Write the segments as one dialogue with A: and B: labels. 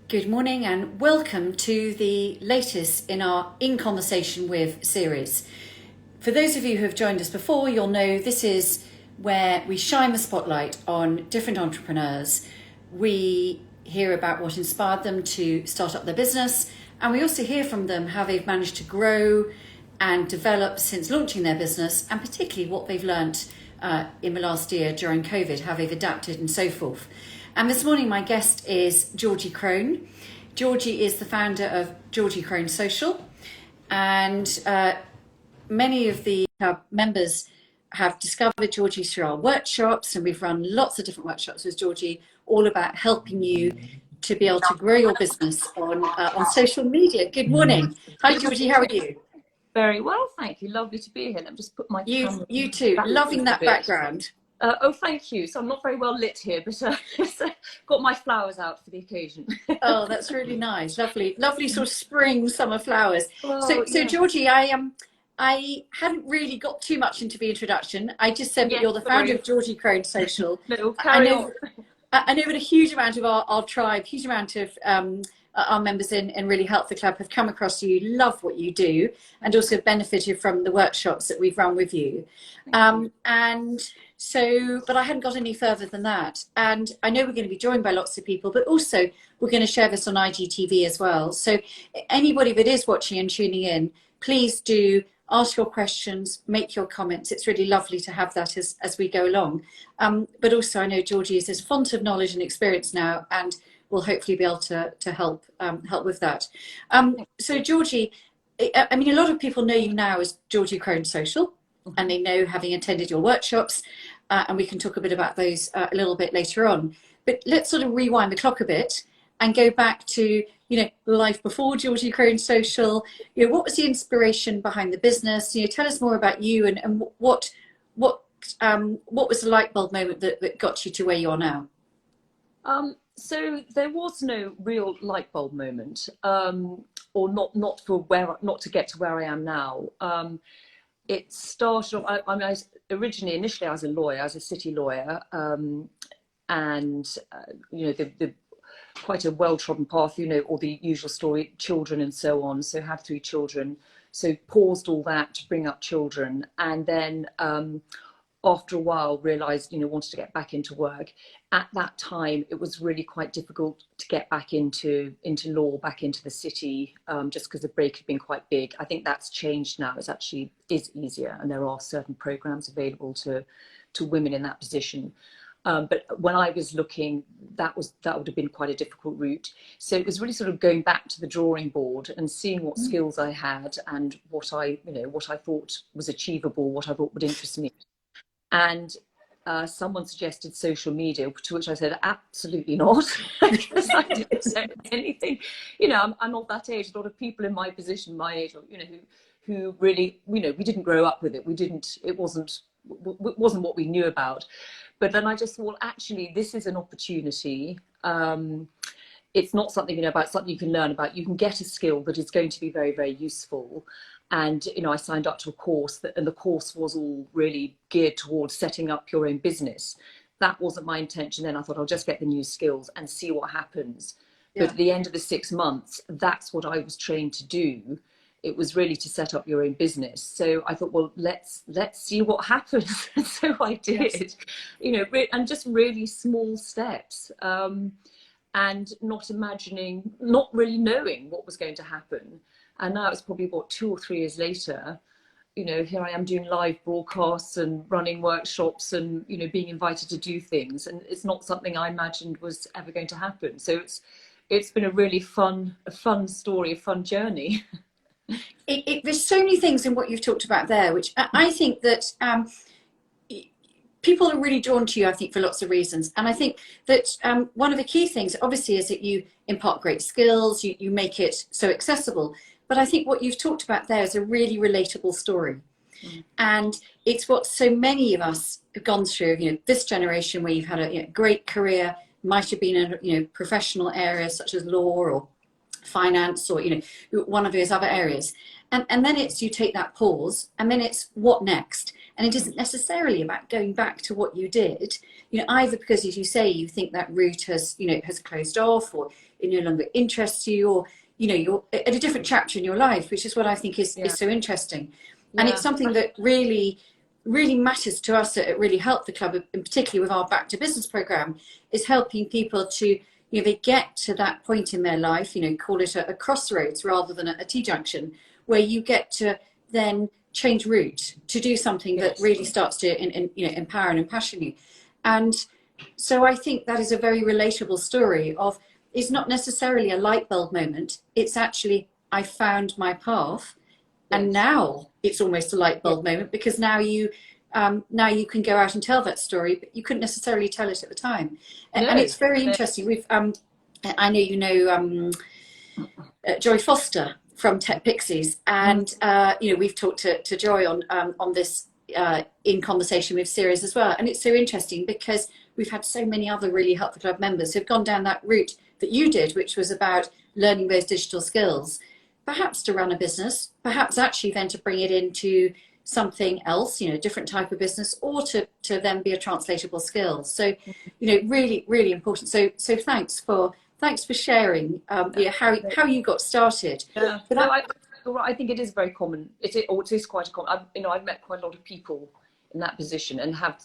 A: Good morning and welcome to the latest in our In Conversation With series. For those of you who have joined us before, you'll know this is where we shine the spotlight on different entrepreneurs. We hear about what inspired them to start up their business, and we also hear from them how they've managed to grow and develop since launching their business, and particularly what they've learnt in the last year during COVID, how they've adapted and so forth. And this morning, my guest is Georgie Krone. Georgie is the founder of Georgie Krone Social, and many of the members have discovered Georgie through our workshops, and we've run lots of different workshops with Georgie, all about helping you to be able to grow your business on social media. Good morning. Hi, Georgie. How are you?
B: Very well, thank you. Lovely to be here. Let me just put my camera.
A: You too. Loving that background.
B: Oh, thank you. So I'm not very well lit here, but got my flowers out for the occasion.
A: Oh, that's really nice. Lovely sort of spring, summer flowers.
B: Well,
A: so
B: yes.
A: Georgie, I hadn't really got too much into the introduction. I just said that you're the founder of Georgie Krone Social.
B: No, carry on.
A: I know that a huge amount of our tribe, huge amount of our members in Really Help the Club have come across you, love what you do, and also benefited from the workshops that we've run with you. But I hadn't got any further than that. And I know we're going to be joined by lots of people, but also we're going to share this on IGTV as well. So anybody that is watching and tuning in, please do ask your questions, make your comments. It's really lovely to have that as we go along. But also I know Georgie is this font of knowledge and experience now, and will hopefully be able to help with that. So Georgie, I mean, a lot of people know you now as Georgie Krone Social, and they know, having attended your workshops, and we can talk a bit about those a little bit later on. But let's sort of rewind the clock a bit and go back to, life before Georgie Krone Social. What was the inspiration behind the business? Tell us more about you and what was the light bulb moment that got you to where you are now?
B: So there was no real light bulb moment, or not to get to where I am now. It started off, initially I was a lawyer, I was a city lawyer, and the quite a well-trodden path, all the usual story, children and so on. So had 3 children, so paused all that to bring up children, and then after a while realised, wanted to get back into work. At that time, it was really quite difficult to get back into law, back into the city, just because the break had been quite big. I think that's changed now. It actually is easier, and there are certain programs available to women in that position. But when I was looking, that would have been quite a difficult route. So it was really sort of going back to the drawing board and seeing what skills I had and what I thought was achievable, what I thought would interest me. And someone suggested social media, to which I said, absolutely not, because I didn't know anything. I'm not that age. A lot of people in my position, my age, who really, we didn't grow up with it. It wasn't what we knew about. But then I just thought, well, actually, this is an opportunity. It's not something, about something you can learn about. You can get a skill that is going to be very, very useful. And, I signed up to a course and the course was all really geared towards setting up your own business. That wasn't my intention then. I thought I'll just get the new skills and see what happens. Yeah. But at the end of the 6 months, that's what I was trained to do. It was really to set up your own business. So I thought, well, let's see what happens. So I did, yes. And just really small steps, and not really knowing what was going to happen. And now it's probably 2 or 3 years later, here I am doing live broadcasts and running workshops and, being invited to do things. And it's not something I imagined was ever going to happen. So it's been a really fun story, a fun journey.
A: There's so many things in what you've talked about there, which I think that people are really drawn to you, I think, for lots of reasons. And I think that one of the key things, obviously, is that you impart great skills, you make it so accessible. But I think what you've talked about there is a really relatable story. And it's what so many of us have gone through, this generation where you've had a great career, might have been in professional areas such as law or finance or one of those other areas, and then it's you take that pause and then it's what next. And it isn't necessarily about going back to what you did, either because, as you say, you think that route has closed off, or it no longer interests you, or, you're at a different chapter in your life, which is what I think is so interesting. Yeah. And it's something that really, really matters to us at Really Help the Club, and particularly with our Back to Business program, is helping people to, they get to that point in their life, call it a crossroads rather than a T-junction, where you get to then change route to do something that really starts to empower and impassion you. And so I think that is a very relatable story of, it's not necessarily a light bulb moment. It's actually, I found my path, and now it's almost a light bulb moment, because now you can go out and tell that story, but you couldn't necessarily tell it at the time. And it's very interesting. We've I know Joy Foster from Tech Pixies, and we've talked to Joy on this in conversation with series as well. And it's so interesting because we've had so many other Really Help the Club members who've gone down that route that you did, which was about learning those digital skills, perhaps to run a business, perhaps actually then to bring it into something else, different type of business, or to then be a translatable skill. So, really, really important. So thanks for sharing how you got started.
B: Yeah. But I think it is very common. It is quite a common. I've met quite a lot of people in that position and have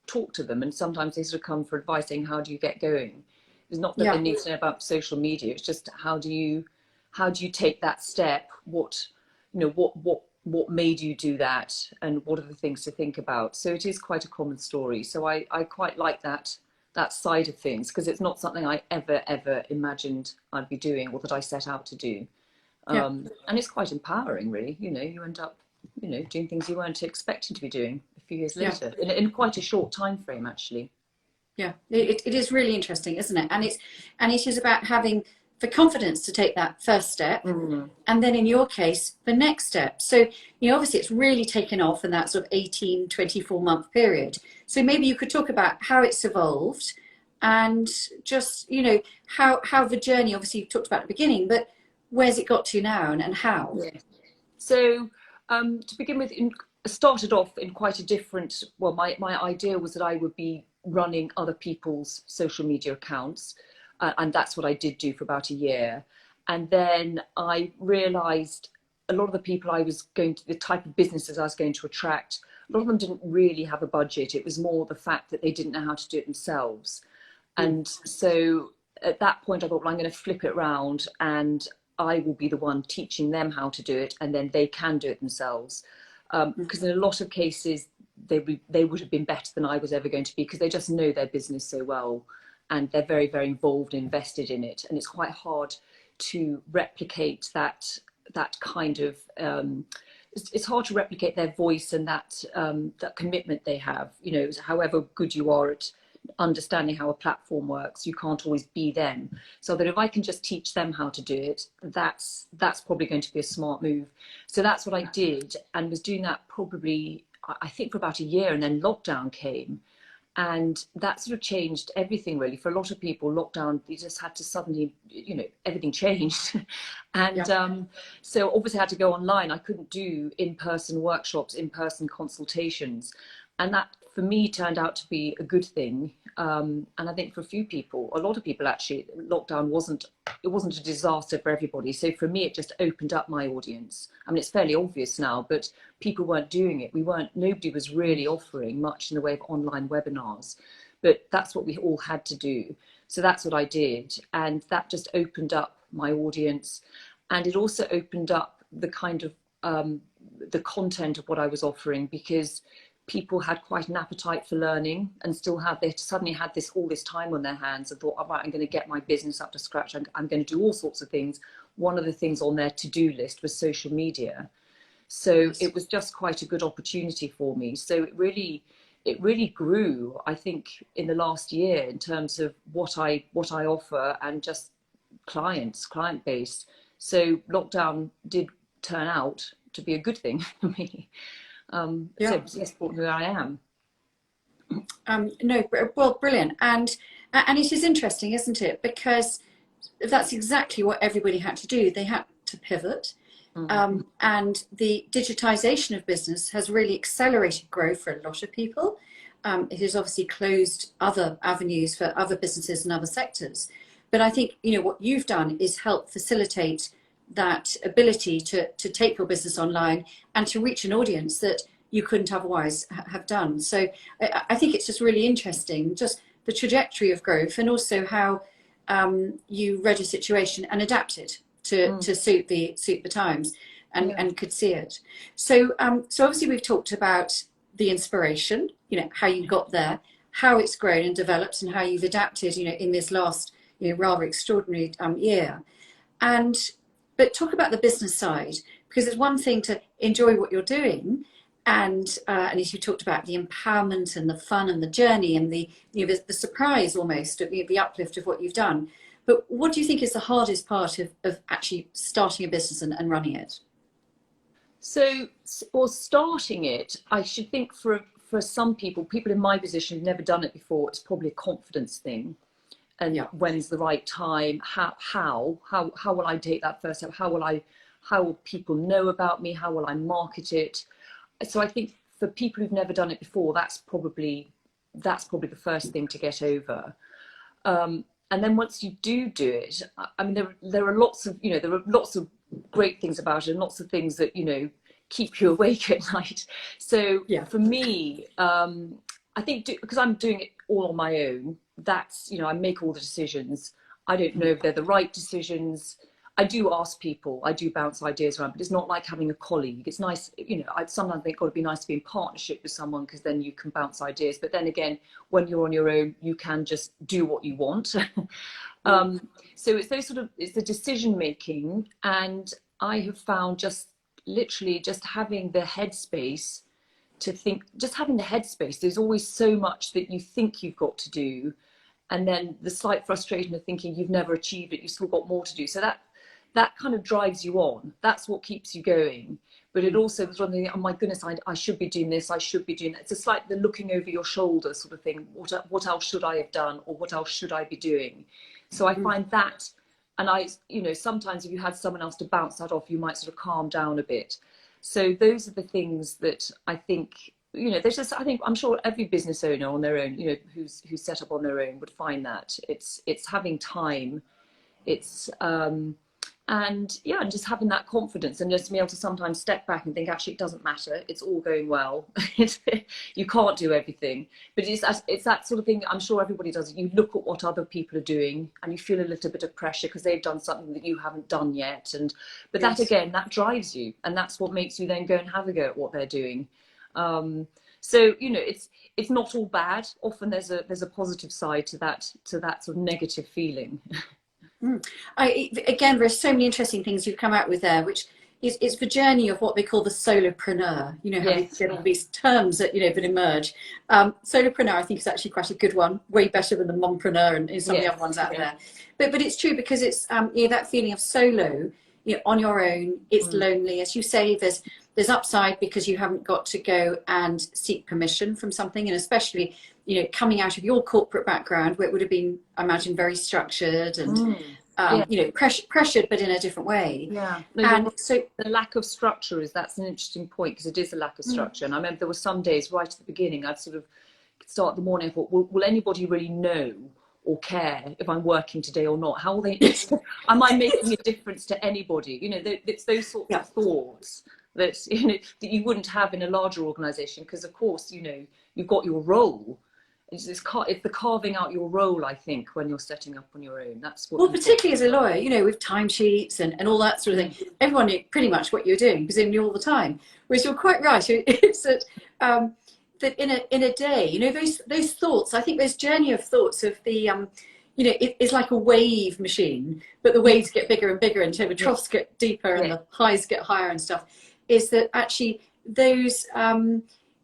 B: talked to them, and sometimes they sort of come for advice saying, how do you get going? It's not that they need to know about social media. It's just how do you take that step? What made you do that, and what are the things to think about? So it is quite a common story. So I quite like that side of things, because it's not something I ever imagined I'd be doing, or that I set out to do. And it's quite empowering, really. You end up doing things you weren't expecting to be doing a few years later, in quite a short time frame, actually.
A: Yeah, it is really interesting, isn't it? And it is about having the confidence to take that first step, and then in your case, the next step. So, obviously it's really taken off in that sort of 18, 24-month period. So maybe you could talk about how it's evolved, and just, how the journey, obviously you talked about at the beginning, but where's it got to now, and how?
B: Yeah. So to begin with, started off in quite a different, my idea was that I would be running other people's social media accounts. And that's what I did do for about a year. And then I realized a lot of the people the type of businesses I was going to attract, a lot of them didn't really have a budget. It was more the fact that they didn't know how to do it themselves. And so at that point I thought, well, I'm going to flip it around, and I will be the one teaching them how to do it, and then they can do it themselves. Because in a lot of cases, they would have been better than I was ever going to be, because they just know their business so well, and they're very, very involved and invested in it. And it's quite hard to replicate that kind of, it's hard to replicate their voice and that commitment they have. However good you are at understanding how a platform works, you can't always be them. So that if I can just teach them how to do it, that's probably going to be a smart move. So that's what I did, and was doing that probably, I think, for about a year, and then lockdown came. And that sort of changed everything, really. For a lot of people, lockdown, you just had to suddenly, everything changed. And so obviously I had to go online. I couldn't do in-person workshops, in-person consultations. And that, for me, turned out to be a good thing. And I think for a lot of people actually, lockdown wasn't a disaster for everybody. So for me, it just opened up my audience. I mean, it's fairly obvious now, but people weren't doing it. Nobody was really offering much in the way of online webinars, but that's what we all had to do. So that's what I did. And that just opened up my audience. And it also opened up the kind of, the content of what I was offering, because people had quite an appetite for learning, and they suddenly had all this time on their hands, and thought, all right, I'm going to get my business up to scratch. I'm going to do all sorts of things. One of the things on their to-do list was social media. So it was just quite a good opportunity for me. So it really grew, I think, in the last year, in terms of what I offer, and just client base. So lockdown did turn out to be a good thing for me. So it's important who I am.
A: Brilliant. And it is interesting, isn't it? Because that's exactly what everybody had to do. They had to pivot. And the digitization of business has really accelerated growth for a lot of people. It has obviously closed other avenues for other businesses and other sectors. But I think, what you've done is help facilitate that ability to take your business online and to reach an audience that you couldn't otherwise have done. So I think it's just really interesting, just the trajectory of growth, and also how you read a situation and adapted to suit the times and could see it. So obviously we've talked about the inspiration, how you got there, how it's grown and developed, and how you've adapted, in this last rather extraordinary year. But talk about the business side, because it's one thing to enjoy what you're doing, and as you talked about, the empowerment and the fun and the journey and the surprise almost of the uplift of what you've done. But what do you think is the hardest part of actually starting a business and running it?
B: So, or starting it, I should think for some people in my position who've never done it before, it's probably a confidence thing. And when's the right time? How will I take that first step? How will people know about me? How will I market it? So I think for people who've never done it before, that's probably the first thing to get over. And then once you do it, I mean, there are lots of great things about it, and lots of things that keep you awake at night. So for me, I think because I'm doing it all on my own, that's I make all the decisions. I don't know if they're the right decisions. I do ask people, I do bounce ideas around, but it's not like having a colleague. It's nice, I sometimes think it'd be nice to be in partnership with someone, because then you can bounce ideas. But then again, when you're on your own, you can just do what you want. So it's the decision making, and I have found just having the headspace to think, there's always so much that you think you've got to do, and then the slight frustration of thinking you've never achieved it, you've still got more to do. So that kind of drives you on. That's what keeps you going. But it also was one thing, oh my goodness, I should be doing this, I should be doing that. It's just like the looking over your shoulder sort of thing. What else should I have done, or what else should I be doing? So I find that, and sometimes if you had someone else to bounce that off, you might sort of calm down a bit. So those are the things that I think, I'm sure every business owner on their own, who's set up on their own, would find that it's having time, it's and just having that confidence, and just be able to sometimes step back and think, actually, it doesn't matter, it's all going well. You can't do everything, but it's that sort of thing. I'm sure everybody does it. You look at what other people are doing and you feel a little bit of pressure because they've done something that you haven't done yet, but that again, that drives you, and that's what makes you then go and have a go at what they're doing. So it's not all bad. Often there's a positive side to that sort of negative feeling.
A: Again, there's so many interesting things you've come out with there, which is the journey of what they call the solopreneur. How you get all these terms that that emerge. Solopreneur, I think, is actually quite a good one, way better than the mompreneur and some of the other ones out there. But it's true, because it's that feeling of solo, on your own. It's lonely, as you say. There's upside because you haven't got to go and seek permission from something, and especially coming out of your corporate background, where it would have been, I imagine, very structured and pressured, but in a different way. So
B: the lack of structure that's an interesting point, because it is a lack of structure. And I remember there were some days right at the beginning, I'd sort of start the morning, I thought, will anybody really know or care if I'm working today or not? How will they am I making a difference to anybody? It's those sorts of thoughts that that you wouldn't have in a larger organization, because of course you've got your role. It's the carving out your role, I think, when you're setting up on your own. That's what.
A: Well, particularly as a lawyer, with timesheets and all that sort of thing, everyone knew pretty much what you're doing, presumably all the time. Whereas you're quite right. It's that that in a day, those thoughts. I think this journey of thoughts of the it's like a wave machine, but the waves get bigger and bigger until the troughs get deeper and the highs get higher and stuff. Is that actually those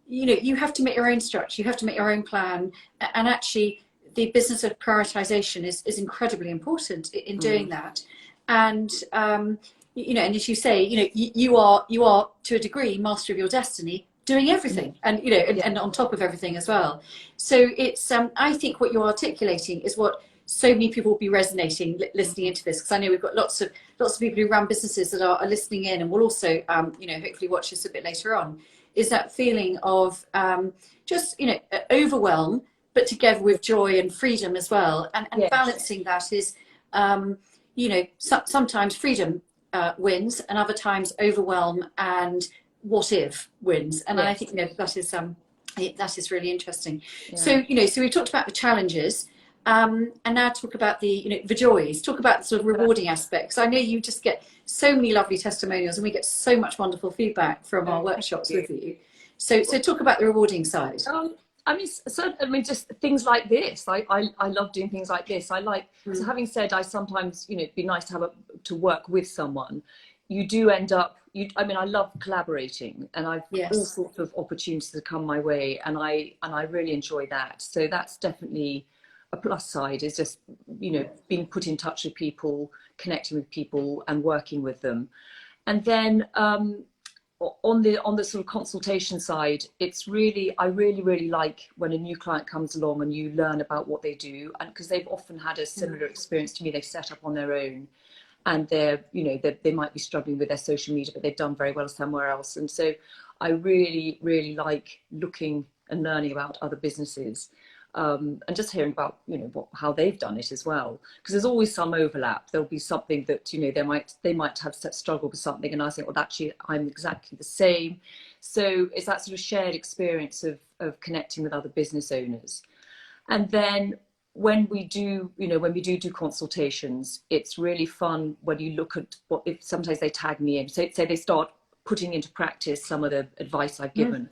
A: you have to make your own structure, you have to make your own plan, and actually the business of prioritization is incredibly important in doing that. And and as you say, you are to a degree master of your destiny, doing everything, and and on top of everything as well. So it's I think what you're articulating is what so many people will be resonating listening into this, because I know we've got lots of people who run businesses that are listening in, and will also hopefully watch this a bit later on, is that feeling of just overwhelm, but together with joy and freedom as well, and
B: Yes.
A: balancing that is sometimes freedom wins, and other times overwhelm and what if wins. And
B: Yes.
A: I think that is really interesting.
B: Yeah.
A: So so we've talked about the challenges, and now talk about the joys. Talk about the sort of rewarding aspects. I know you just get so many lovely testimonials, and we get so much wonderful feedback from our workshops with you. So talk about the rewarding side.
B: Just things like this. I love doing things like this. I like. So having said, I sometimes it'd be nice to work with someone. You do end up. I love collaborating, and I've all sorts of opportunities that come my way, and I really enjoy that. So that's definitely a plus side, is just being put in touch with people, connecting with people, and working with them. And then on the sort of consultation side, I really like when a new client comes along and you learn about what they do, and because they've often had a similar experience to me. They've set up on their own, and they might be struggling with their social media, but they've done very well somewhere else. And so I really like looking and learning about other businesses, and just hearing about how they've done it as well, because there's always some overlap. There'll be something that they might have struggled with something, and I think, well, actually I'm exactly the same. So it's that sort of shared experience of connecting with other business owners. And then when we do consultations, it's really fun when you look at if sometimes they tag me in, say they start putting into practice some of the advice I've given.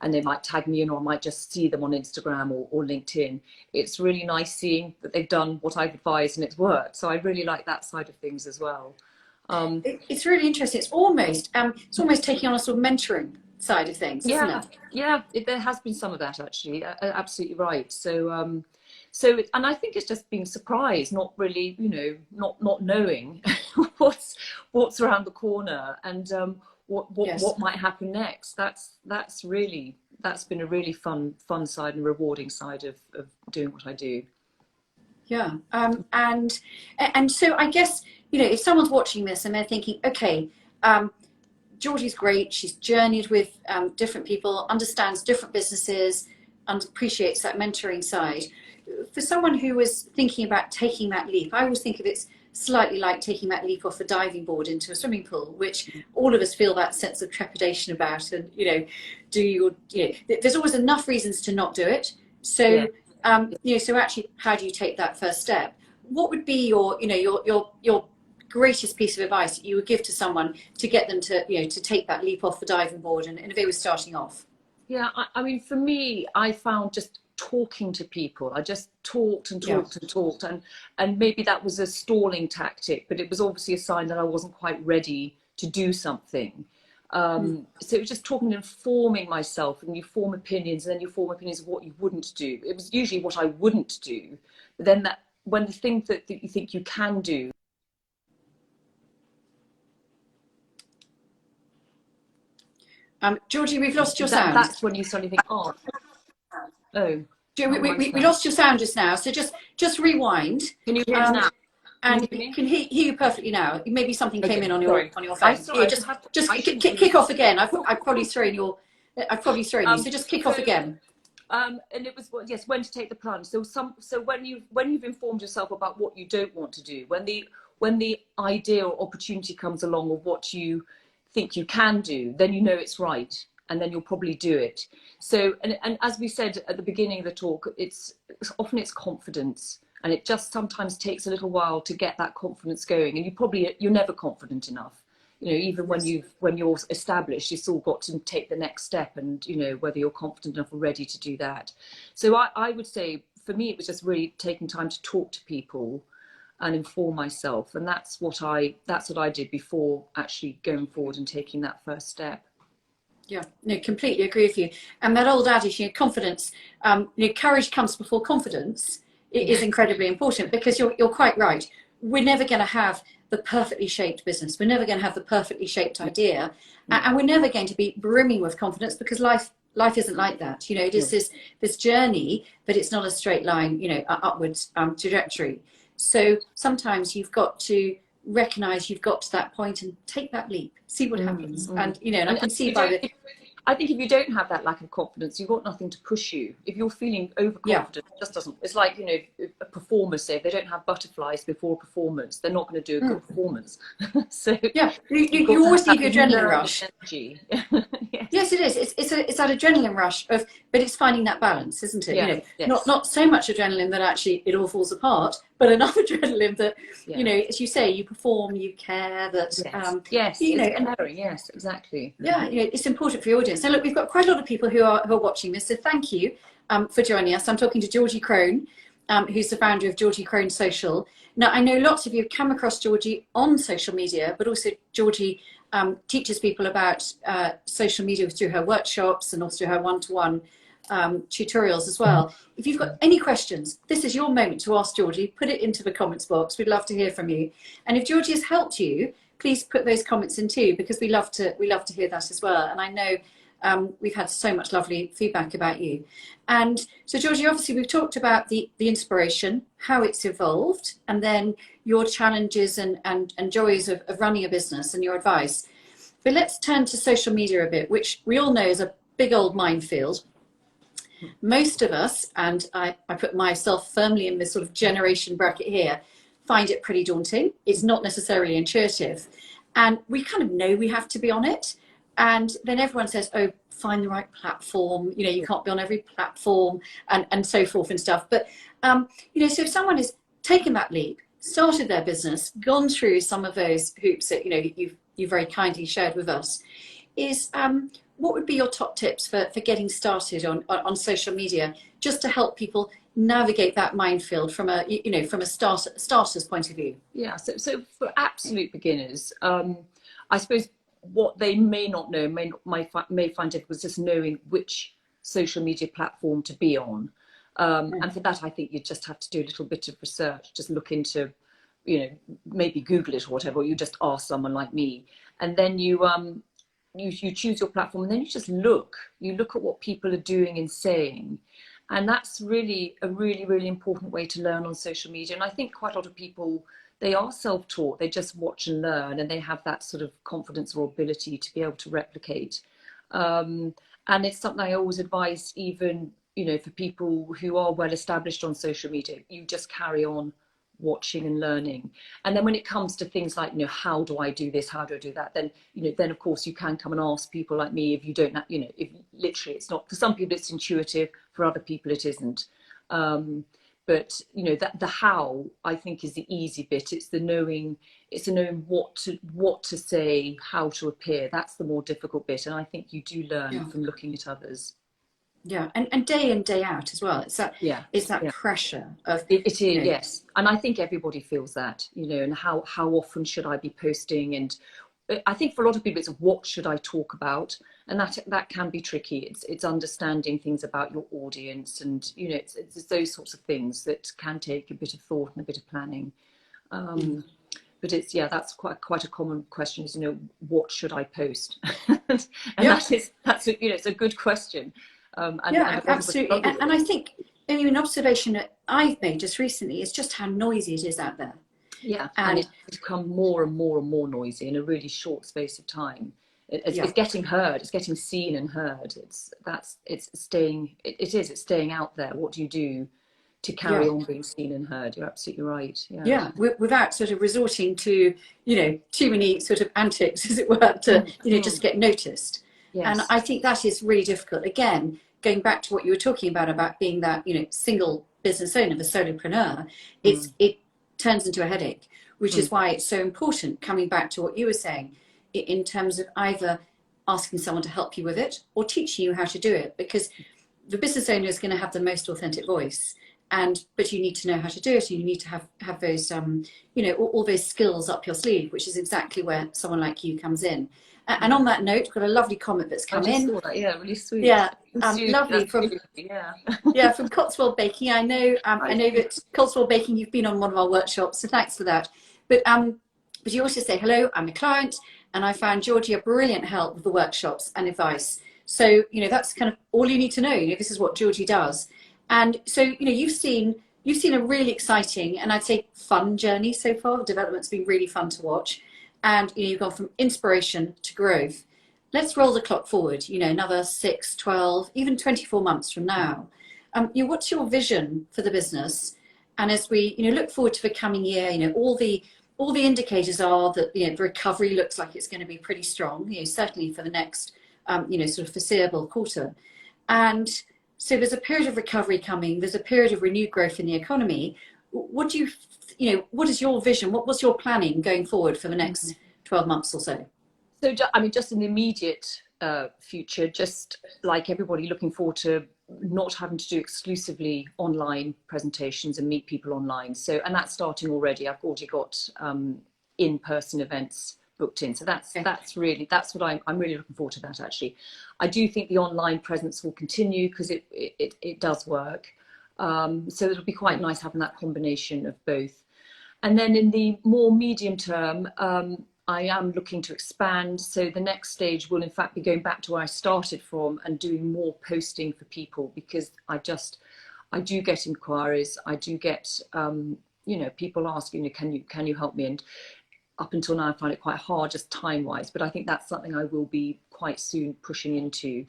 B: And they might tag me in, or I might just see them on Instagram or LinkedIn. It's really nice seeing that they've done what I've advised and it's worked. So I really like that side of things as well.
A: It's really interesting. It's almost taking on a sort of mentoring side of things, isn't it?
B: Yeah, there has been some of that, actually. Absolutely right. So and I think it's just being surprised, not really, not knowing what's around the corner, and what might happen next. That's been a really fun side and rewarding side of doing what I do.
A: Yeah. And so I guess, if someone's watching this and they're thinking, okay, Georgie's great, she's journeyed with different people, understands different businesses, and appreciates that mentoring side. For someone who was thinking about taking that leap, I always think of it slightly like taking that leap off a diving board into a swimming pool, which all of us feel that sense of trepidation about. And there's always enough reasons to not do it. So so actually, how do you take that first step? What would be your greatest piece of advice that you would give to someone to get them to take that leap off the diving board, and if they were starting off?
B: Yeah, for me, I found just talking to people. I just talked and talked, and maybe that was a stalling tactic, but it was obviously a sign that I wasn't quite ready to do something. So it was just talking and informing myself, and you form opinions, and then you form opinions of what you wouldn't do. It was usually what I wouldn't do, but then when the thing that you think you can do.
A: Georgie, we've lost your sound.
B: That's when you suddenly think, oh.
A: We lost your sound just now, so just rewind.
B: Can you hear us now?
A: And can hear you perfectly now. Maybe something came in on your phone. Just kick off again. I've probably thrown you. So just kick off again.
B: And it was when to take the plunge. So when you've informed yourself about what you don't want to do, when the idea or opportunity comes along of what you think you can do, then you know it's right, and then you'll probably do it. So and as we said at the beginning of the talk, it's often confidence, and it just sometimes takes a little while to get that confidence going, and you're never confident enough. Even when you're established, you've still got to take the next step, and whether you're confident enough or ready to do that. So I would say, for me, it was just really taking time to talk to people and inform myself, and that's what I did before actually going forward and taking that first step.
A: Yeah, no, completely agree with you. And that old adage, confidence, courage comes before confidence. It is incredibly important, because you're quite right. We're never going to have the perfectly shaped business. We're never going to have the perfectly shaped idea, and we're never going to be brimming with confidence, because life life isn't like that. You know, it is this journey, but it's not a straight line, you know, upwards trajectory. So sometimes you've got to recognize you've got to that point and take that leap, see what happens. And, you know, and I can see by the...
B: I think if you don't have that lack of confidence, you've got nothing to push you. If you're feeling overconfident, it just doesn't. It's like, you know, a performer, say, if they don't have butterflies before a performance, they're not going to do a good performance. So
A: yeah, you always need the adrenaline rush.
B: Energy.
A: Yes, it is. It's that adrenaline rush of, but it's finding that balance, isn't it?
B: Yes,
A: you know, not so much adrenaline that actually it all falls apart, but enough adrenaline that you know, as you say, you perform, you care. That you know,
B: caring. Yes, exactly.
A: Yeah, you know, it's important for your audience. So look, we've got quite a lot of people who are watching this. So thank you for joining us. I'm talking to Georgie Krone, who's the founder of Georgie Krone Social. Now, I know lots of you have come across Georgie on social media, but also Georgie teaches people about social media through her workshops and also her one-to-one tutorials as well. If you've got any questions, this is your moment to ask Georgie. Put it into the comments box. We'd love to hear from you. And if Georgie has helped you, please put those comments in too, because we love to hear that as well. And I know we've had so much lovely feedback about you. And so, Georgie, obviously we've talked about the inspiration, how it's evolved, and then your challenges and joys of running a business and your advice. But let's turn to social media a bit, which we all know is a big old minefield. Most of us, and I put myself firmly in this sort of generation bracket here, find it pretty daunting. It's not necessarily intuitive. And we kind of know we have to be on it. And then everyone says, oh, find the right platform. You know, you can't be on every platform and so forth and stuff. But, you know, so if someone has taken that leap, started their business, gone through some of those hoops that, you know, you very kindly shared with us, is what would be your top tips for getting started on social media, just to help people navigate that minefield from a, you know, from a starter's point of view?
B: Yeah, so for absolute beginners, I suppose what they may not know, may find difficult is just knowing which social media platform to be on. And for that, I think you just have to do a little bit of research, just look into, you know, maybe Google it or whatever, or you just ask someone like me. And then you choose your platform, and then you just look at what people are doing and saying. And that's really a really important way to learn on social media. And I think quite a lot of people, they are self-taught, they just watch and learn, and they have that sort of confidence or ability to be able to replicate. And it's something I always advise, even, you know, for people who are well established on social media, you just carry on watching and learning. And then when it comes to things like, you know, how do I do this, how do I do that, then, you know, then of course you can come and ask people like me. If you don't, you know, if literally it's not, for some people it's intuitive, for other people it isn't. But you know, that the how, I think, is the easy bit. It's the knowing what to say, how to appear. That's the more difficult bit, and I think you do learn from looking at others.
A: Yeah, and day in, day out as well. It's that pressure of
B: it is,
A: you know,
B: yes. And I think everybody feels that, you know, and how often should I be posting? And I think for a lot of people it's what should I talk about? And that can be tricky. It's understanding things about your audience, and you know, it's those sorts of things that can take a bit of thought and a bit of planning. But it's, that's quite a common question, is, you know, what should I post? And that's you know, it's a good question.
A: Absolutely. And I think, I mean, an observation that I've made just recently is just how noisy it is out there.
B: Yeah, and it's become more and more and more noisy in a really short space of time. It's getting heard, it's getting seen and heard. It's staying out there. What do you do to carry on being seen and heard? You're absolutely right. Yeah,
A: without sort of resorting to, you know, too many sort of antics, as it were, to you know, just get noticed. Yes. And I think that is really difficult. Again, going back to what you were talking about being that, you know, single business owner, the solopreneur, it turns into a headache, which is why it's so important, coming back to what you were saying, in terms of either asking someone to help you with it or teaching you how to do it, because the business owner is going to have the most authentic voice, but you need to know how to do it, and you need to have those you know, all those skills up your sleeve, which is exactly where someone like you comes in. And on that note, got a lovely comment that's come in.
B: Saw that. Yeah, really sweet.
A: Yeah, lovely from from Cotswold Baking. I know that Cotswold Baking, you've been on one of our workshops, so thanks for that. But you also say, hello, I'm a client, and I found Georgie a brilliant help with the workshops and advice. So, that's kind of all you need to know. This is what Georgie does. And so, you've seen a really exciting and I'd say fun journey so far. The development's been really fun to watch. And, you've gone from inspiration to growth. Let's roll the clock forward, another 6, 12, even 24 months from now. What's your vision for the business? And as we, look forward to the coming year, all the indicators are that, the recovery looks like it's going to be pretty strong, certainly for the next, sort of foreseeable quarter. And so there's a period of recovery coming. There's a period of renewed growth in the economy. What do what is your vision? What was your planning going forward for the next 12 months or so?
B: So, just in the immediate future, just like everybody, looking forward to not having to do exclusively online presentations and meet people online. So, and that's starting already. I've already got in-person events booked in. So that's what I'm really looking forward to that, actually. I do think the online presence will continue because it does work. So it'll be quite nice having that combination of both. And then in the more medium term, I am looking to expand. So the next stage will in fact be going back to where I started from and doing more posting for people, because I do get inquiries. I do get, people asking, can you help me? And up until now, I find it quite hard just time wise, but I think that's something I will be quite soon pushing into.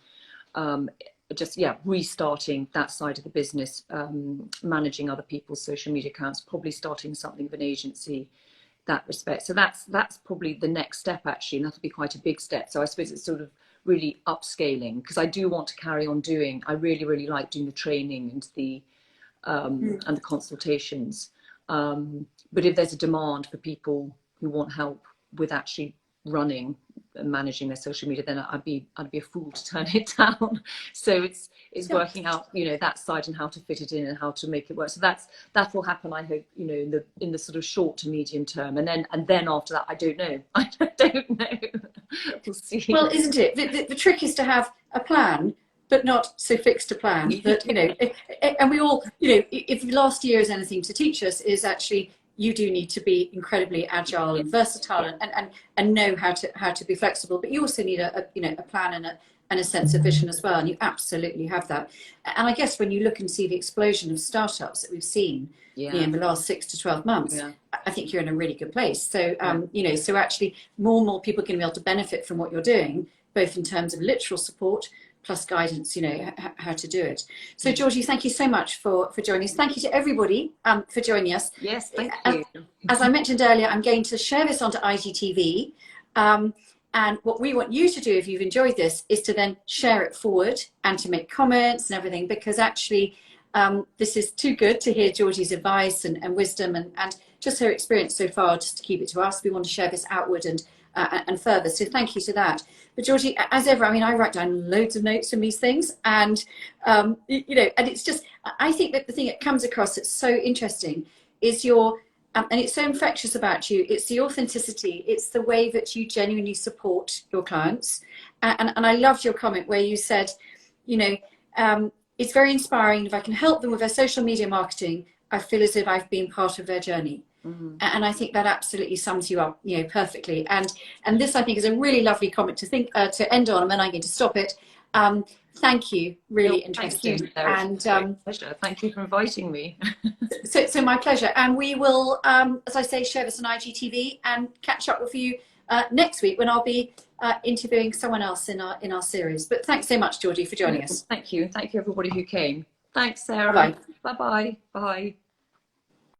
B: Restarting that side of the business, managing other people's social media accounts, probably starting something of an agency, that respect. So that's probably the next step, actually, and that'll be quite a big step. So I suppose it's sort of really upscaling, because I do want to carry on doing, I really like doing the training and the consultations. But if there's a demand for people who want help with actually running and managing their social media, then I'd be a fool to turn it down. So it's working out, that side and how to fit it in and how to make it work. So that will happen, I hope, in the sort of short to medium term, and then after that, I don't know. We'll see.
A: Well, isn't it? The trick is to have a plan, but not so fixed a plan that, and we all, if last year is anything to teach us, is actually you do need to be incredibly agile and versatile and know how to be flexible, but you also need a plan and a sense of vision as well, and you absolutely have that. And I guess when you look and see the explosion of startups that we've seen in the last 6 to 12 months, I think you're in a really good place. So so actually more and more people are going to be able to benefit from what you're doing, both in terms of literal support plus guidance, how to do it. So Georgie, thank you so much for joining us. Thank you to everybody for joining us.
B: Yes, thank you.
A: As I mentioned earlier, I'm going to share this onto IGTV. And what we want you to do, if you've enjoyed this, is to then share it forward and to make comments and everything, because actually this is too good to hear Georgie's advice and wisdom and just her experience so far, just to keep it to us. We want to share this outward and further. So thank you to that. But Georgie, as ever, I write down loads of notes from these things, and and it's just, I think that the thing that comes across that's so interesting is your, and it's so infectious about you. It's the authenticity. It's the way that you genuinely support your clients. And I loved your comment where you said, it's very inspiring. If I can help them with their social media marketing, I feel as if I've been part of their journey. Mm-hmm. And I think that absolutely sums you up, perfectly. And this, I think, is a really lovely comment to end on, and then I'm going to stop it. Thank you. Really interesting.
B: Thank you, and pleasure. Thank you for inviting me.
A: so my pleasure. And we will, as I say, share this on IGTV and catch up with you next week when I'll be interviewing someone else in our series. But thanks so much, Georgie, for joining us.
B: Thank you. Thank you, everybody who came. Thanks, Sarah.
A: Bye.
B: Bye-bye. Bye.